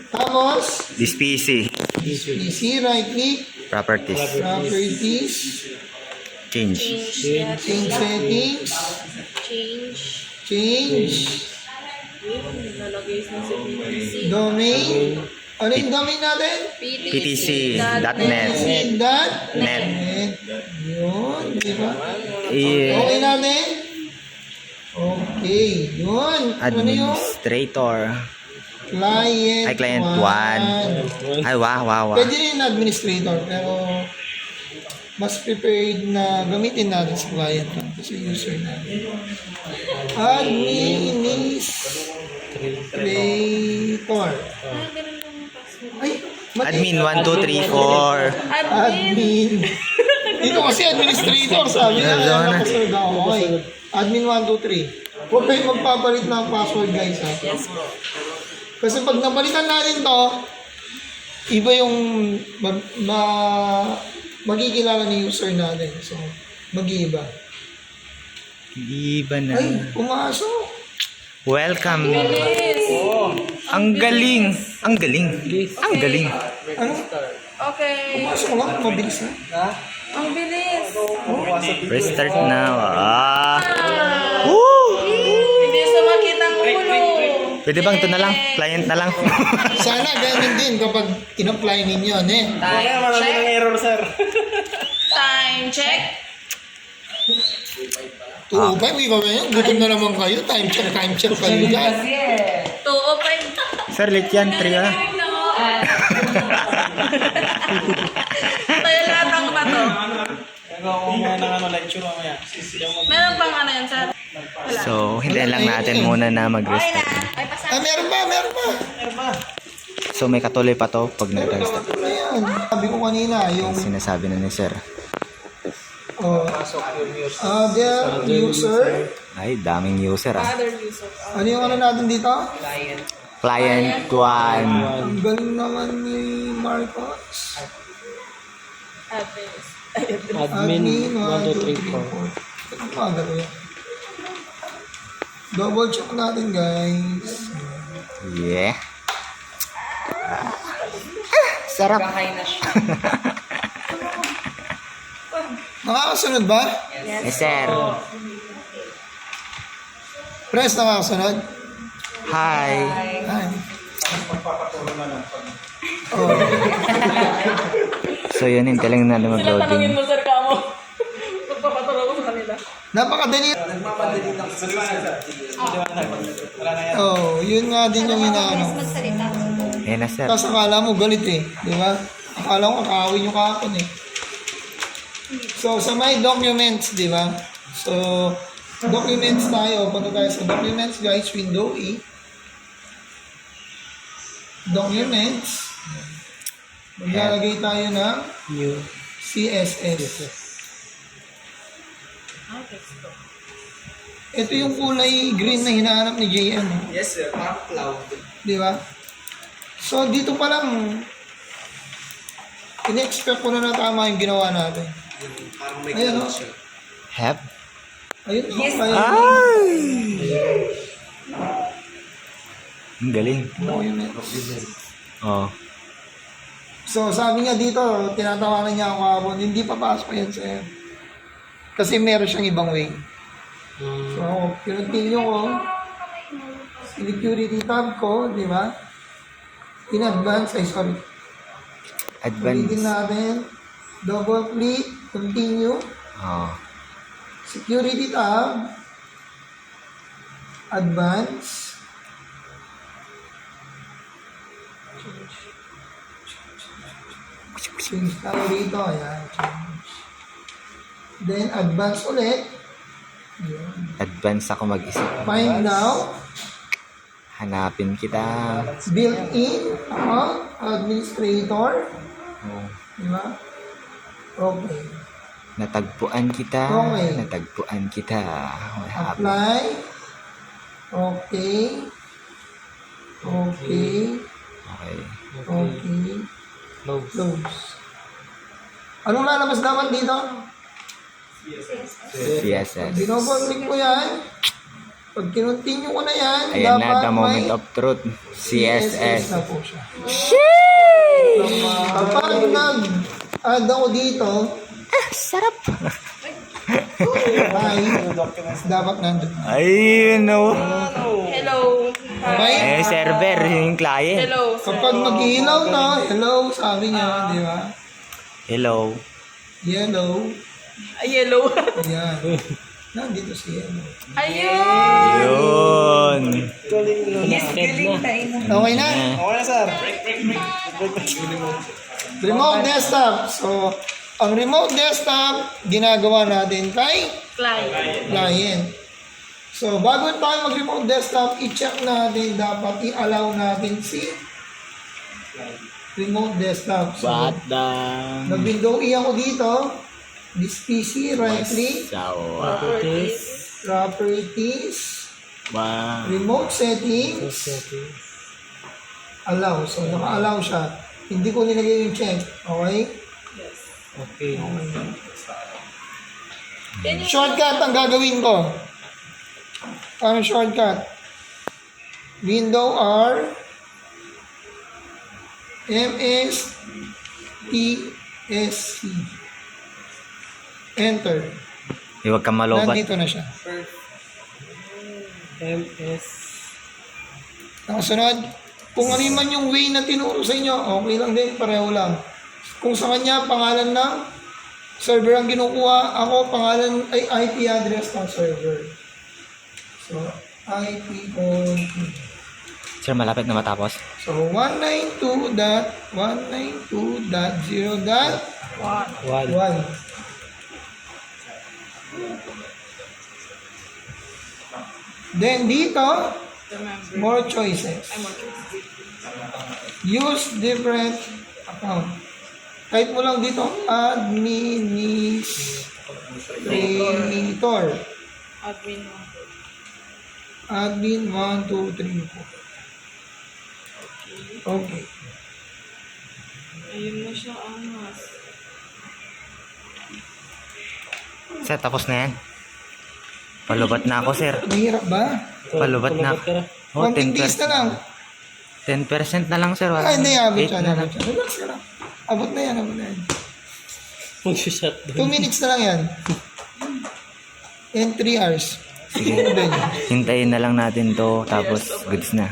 Tapos, This PC. PC, right click, Properties. properties, Change. change settings, change, domain. Ano yung domain natin? PTC.net. PC.net. Yun, di ba? Okay natin? Okay, yun. Ano yun? Administrator. Client Ay, client 1. 1. Ay, wow. Pwede rin administrator, pero mas prepared na gamitin natin sa client kasi user natin. Administrator. Ay, Admin 1, 2, 3, 4. Admin. Dito kasi administrator, sabi na. Password ako. Okay. Admin 1, 2, 3. Huwag kayong magpapalit ng password, guys. Ha? Yes, bro. Kasi pag napalitan natin to, iba yung magkikilala ni user natin. So, mag-iiba. Iba na. Ay, pumasok. Welcome. Ang galing. Ang galing. Ang galing. Ano? Okay. Pumasok lang. Mabilis na. Ang bilis. Restart now. Hindi sumakit ang ulo. Pwede bang ito na lang? Client na lang. Sana ganun din kapag in-apply ninyo. Check. error, sir. Time check. 205, ikaw ba yun? Gutom na naman kayo. Time check kayo dyan. 205. Sir, late yan. 3 ah. Tayo lahat ang bato. Gagawa ko muna ng lecture mamaya. Meron pang ano yan, sir? Wala. So, hintayin lang natin muna na mag-restart. Ah, meron pa. So, may katuloy pa to pag nag-restart. Ayan. Sabi ko kanina, yung Sinasabi na ni Sir. other user. Ay, daming user ah. Other user. Ano yung ano natin dito? Client 1. Ang galing naman ni Marcos. Admin 1, 2, 3, 4. Ito pa, gano'n. Double check natin, guys. Yeah. Sarap. Nakakasunod ba? Yes, sir. Press, nakakasunod? Hi. Ay. Oh. So, yun, hintayin lang natin Sila tanungin mag-loading. mo, sir, kamo. Magpapaturo ko sa kanila. Napakadali. Oh, yun nga din yung inaano. Ayan na, sir. Tapos akala mo galit eh. Di ba? Akala ko kakawin yung kahapon eh. So, sa my documents, di ba? So, documents tayo. Punta tayo sa documents, guys. Window E. Documents. Maglalagay tayo ng CSS. Ito yung kulay green na hinahanap ni JM. Yes, sir. Parang cloud. Di ba? So, dito pa lang, in-expect ko na tama yung ginawa natin. Parang may Ayun, cloud oh. siya. Have? Ayun, yes. Ay! Ang galing. Oh. So, sabi niya dito, tinatawanan niya ako kahapon, hindi papasok yan, sir. Kasi meron siyang ibang way. So, pinag-continue ko, security tab ko, di ba? In advance, ulitin Advance. natin, double click, continue, Oh. security tab, advance, change tayo dito, ayan, change. Then, advance ulit, ayan. Advance ako mag-isip. Find now, Hanapin kita. built-in account, administrator, Oh. di ba? Okay. Natagpuan kita. Okay. Natagpuan kita. What happened? Apply. Okay. Okay. Okay. Okay. Close. Close. Anong lalabas dapat dito? CSS. Binobol-click ko yan. Pag kinontinue ko na yan, Ayan na, dapat the moment may of truth. CSS CSS. na po siya. Kapag nag-add ako dito, Sarap. ay, dapat nandun. Ay, no. Hello. Okay? Eh, server, yung client. Hello. Kapag mag-ilaw na, hello, sabi niya, di ba? Hello. Yellow. Yellow. Yan. Nandito si yellow. Ayun. Yun. Okay na? Okay na, sir. Remote desktop. So, ang remote desktop, ginagawa natin kay Client. client. So, bago tayo mag-remote desktop, i-check natin, dapat i-allow natin si remote desktop. So, Batang. nag-window E ako dito. This PC, right click, Sawa. properties, Wow. remote settings, allow. So, naka-allow siya. Hindi ko nilagay yung check. Okay? Okay. Shortcut ang gagawin ko. Ang shortcut. Window R, MS, TSC. Enter. Huwag kang malobat. Nandito na siya. MS. Nakasunod. Kung ano man yung way na tinuro sa inyo, okay lang din, pareho lang. Kung sa kanya, pangalan ng server ang kinukuha, ako pangalan ay IP address ng server. So, IP on. Sir, malapit na matapos. So, 192.192.0.1. Then dito, Remember. more choices. Use different account. Type mo lang dito, administrator. Admin mo. Admin 1, 2, 3, 4. Okay. Ayun na siya, Amas. Sir, tapos na yan. Palubat na ako, sir. Mahirap ba? Palubat na ako. Oh, Konting days na lang. 10% na lang, sir. Wala. Ay, hindi, abot 8 siya. na Abot lang. siya. Relax ka lang. Abot na yan, abot na yan. Mag-shut 2 minutes na lang yan. And 3 hours. Sige. Hintayin na lang natin to. Tapos, goods na.